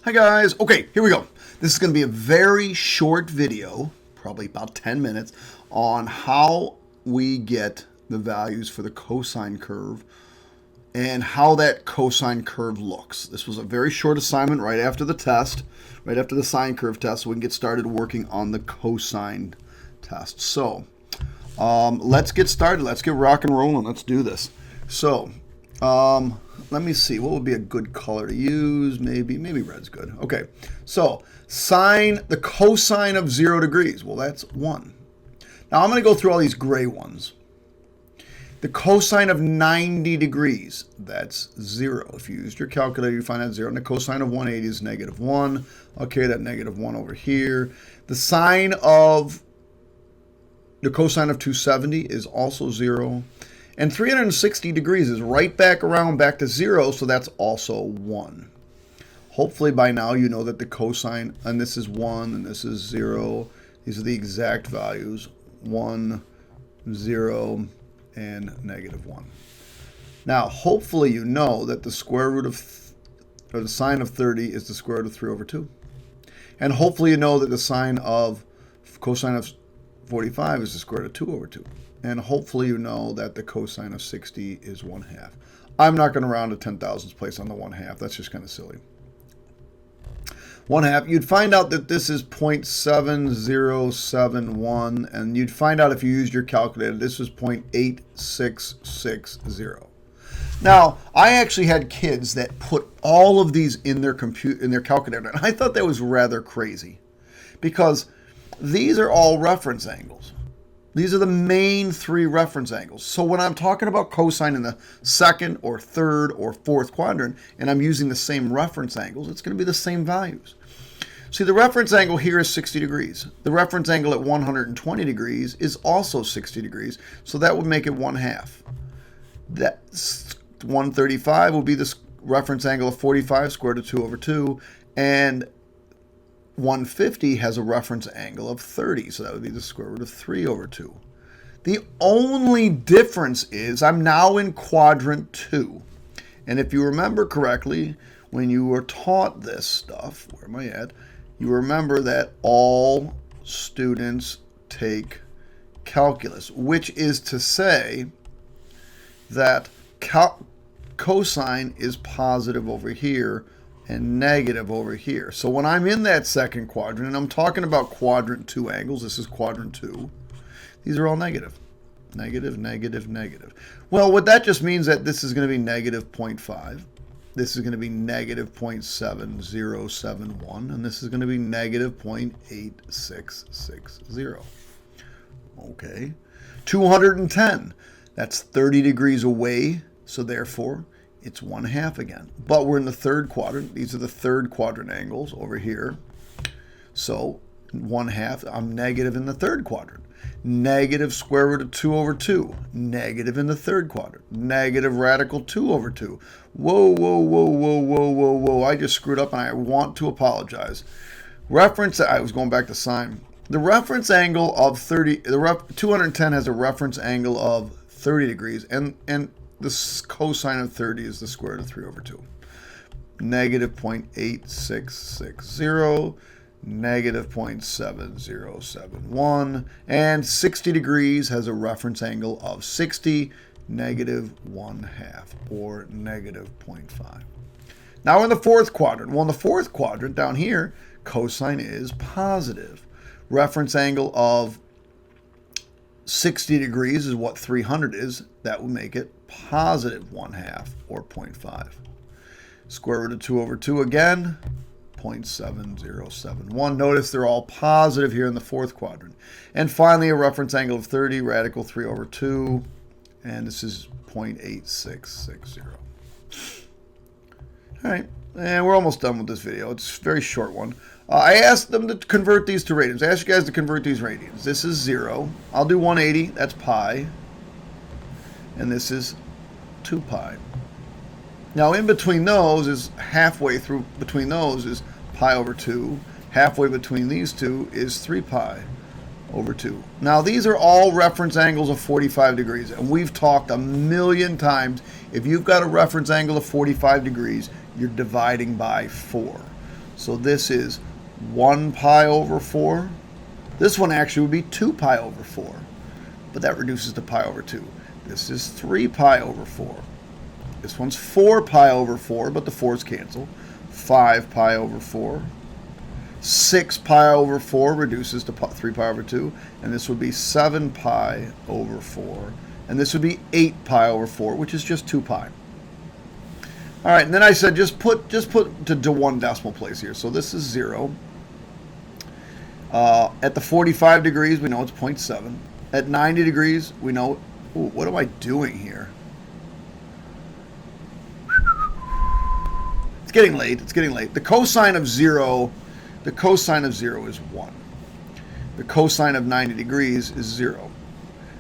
Hi guys. Okay, here we go. This is going to be a very short video, probably about 10 minutes, on how we get the values for the cosine curve and how that cosine curve looks. This was a very short assignment right after the test, right after the sine curve test, so we can get started working on the cosine test. So let's get started. Let's get rock and rolling. Let's do this. So let me see. What would be a good color to use? Maybe red's good. Okay. So the cosine of 0 degrees. Well, that's 1. Now I'm going to go through all these gray ones. The cosine of 90 degrees, that's 0. If you used your calculator, you find that 0. And the cosine of 180 is -1. I'll carry that -1 over here. The cosine of 270 is also 0. And 360 degrees is right back to 0, so that's also 1. Hopefully by now you know that the cosine, and this is 1 and this is 0. These are the exact values, 1, 0, and -1. Now, hopefully you know that the square root of, or the sine of 30 is the square root of 3 over 2. And hopefully you know that the cosine of 45 is the square root of 2 over 2. And hopefully you know that the cosine of 60 is 1/2. I'm not going to round to 10,000ths place on the 1/2. That's just kind of silly. 1/2. You'd find out that this is 0.7071, and you'd find out if you used your calculator this was 0.8660. Now, I actually had kids that put all of these in their calculator, and I thought that was rather crazy because these are all reference angles. These are the main 3 reference angles. So when I'm talking about cosine in the second or third or fourth quadrant, and I'm using the same reference angles, it's going to be the same values. See, the reference angle here is 60 degrees. The reference angle at 120 degrees is also 60 degrees, so that would make it 1/2. That 135 will be the reference angle of 45 square root of 2 over 2, and 150 has a reference angle of 30, so that would be the square root of 3 over 2. The only difference is I'm now in quadrant 2. And if you remember correctly, when you were taught this stuff, where am I at? You remember that all students take calculus, which is to say that cosine is positive over here and negative over here. So when I'm in that second quadrant, and I'm talking about quadrant 2 angles, this is quadrant 2, these are all negative. Negative, negative, negative. Well, what that just means that this is going to be -0.5. This is going to be -0.7071, and this is going to be -0.8660. Okay. 210, that's 30 degrees away, so therefore it's 1/2 again. But we're in the third quadrant. These are the third quadrant angles over here. So 1/2, I'm negative in the third quadrant. Negative square root of 2 over 2. Negative in the third quadrant. Negative radical 2 over 2. Whoa, whoa, whoa, whoa, whoa, whoa, whoa. I just screwed up and I want to apologize. I was going back to sine. The reference angle of 210 has a reference angle of 30 degrees, and the cosine of 30 is the square root of 3 over 2. Negative 0.8660, negative 0.7071, and 60 degrees has a reference angle of 60, -1/2, or -0.5. Now in the fourth quadrant. Well, in the fourth quadrant down here, cosine is positive. Reference angle of 60 degrees is what 300 is. That would make it +1/2, or 0.5. Square root of 2 over 2 again, 0.7071. Notice they're all positive here in the fourth quadrant. And finally, a reference angle of 30, radical 3 over 2, and this is 0.8660. All right, and we're almost done with this video. It's a very short one. I asked them to convert these to radians. I asked you guys to convert these radians. This is 0. I'll do 180. That's pi. And this is 2 pi. Now, in between those is halfway through between those is pi over 2. Halfway between these two is 3 pi over 2. Now, these are all reference angles of 45 degrees. And we've talked a million times. If you've got a reference angle of 45 degrees, you're dividing by 4. So this is 1 pi over 4. This one actually would be 2 pi over 4, but that reduces to pi over 2. This is 3 pi over 4. This one's 4 pi over 4, but the 4's cancel. 5 pi over 4. 6 pi over 4 reduces to 3 pi over 2, and this would be 7 pi over 4, and this would be 8 pi over 4, which is just 2 pi. All right, and then I said just put to 1 decimal place here. So this is 0. At the 45 degrees, we know it's 0.7. At 90 degrees, we know. Ooh, what am I doing here? It's getting late. It's getting late. The cosine of 0. The cosine of 0 is 1. The cosine of 90 degrees is 0.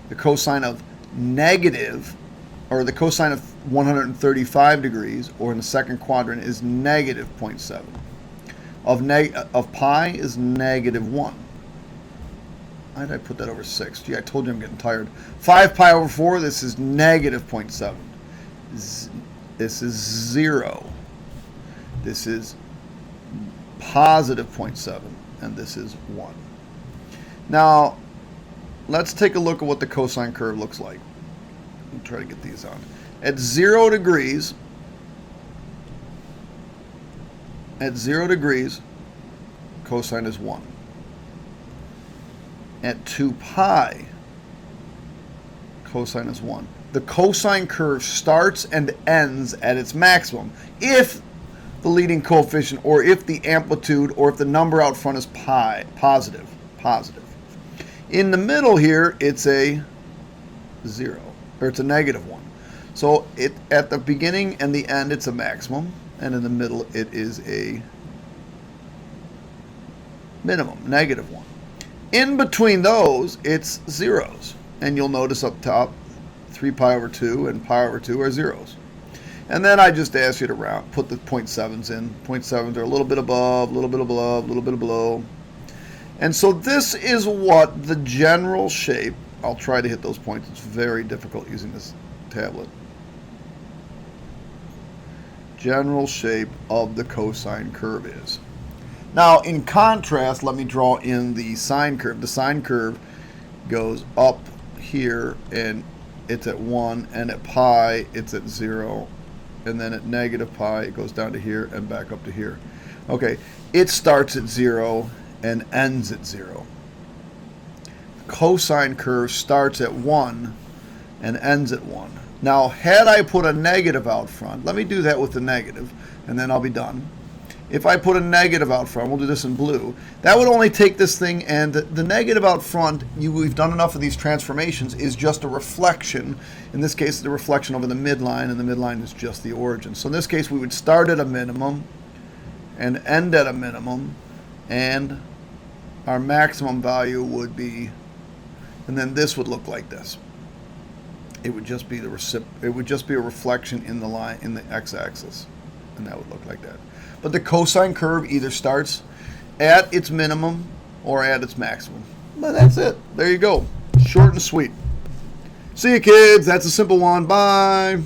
The cosine of negative, or the cosine of 135 degrees, or in the second quadrant, is negative 0.7. Of pi is negative 1. Why did I put that over 6? Gee, I told you I'm getting tired. 5 pi over 4, this is negative 0.7. This is 0. This is positive 0.7, and this is 1. Now, let's take a look at what the cosine curve looks like. I'll try to get these on. At 0 degrees, cosine is 1. At 2 pi, cosine is 1. The cosine curve starts and ends at its maximum if the leading coefficient, or if the amplitude, or if the number out front is positive. In the middle here, it's a 0, or it's a negative 1. So at the beginning and the end, it's a maximum, and in the middle, it is a minimum, negative 1. In between those, it's zeros, and you'll notice up top, 3 pi over 2 and pi over 2 are zeros. And then I just ask you to put the 0.7s in. 0.7s are a little bit above, a little bit above, a little bit below. And so this is what the general shape, I'll try to hit those points. It's very difficult using this tablet. General shape of the cosine curve is. Now, in contrast, let me draw in the sine curve. The sine curve goes up here, and it's at 1, and at pi, it's at 0. And then at negative pi, it goes down to here and back up to here. Okay, it starts at 0 and ends at 0. The cosine curve starts at 1 and ends at 1. Now, had I put a negative out front, let me do that with the negative, and then I'll be done. If I put a negative out front, we'll do this in blue, that would only take this thing, and the negative out front, we've done enough of these transformations, is just a reflection. In this case, the reflection over the midline, and the midline is just the origin. So in this case, we would start at a minimum and end at a minimum, and our maximum value would be, and then this would look like this. It would just be a reflection in the line, in the x-axis, and that would look like that. But the cosine curve either starts at its minimum or at its maximum. But that's it. There you go. Short and sweet. See you, kids. That's a simple one. Bye.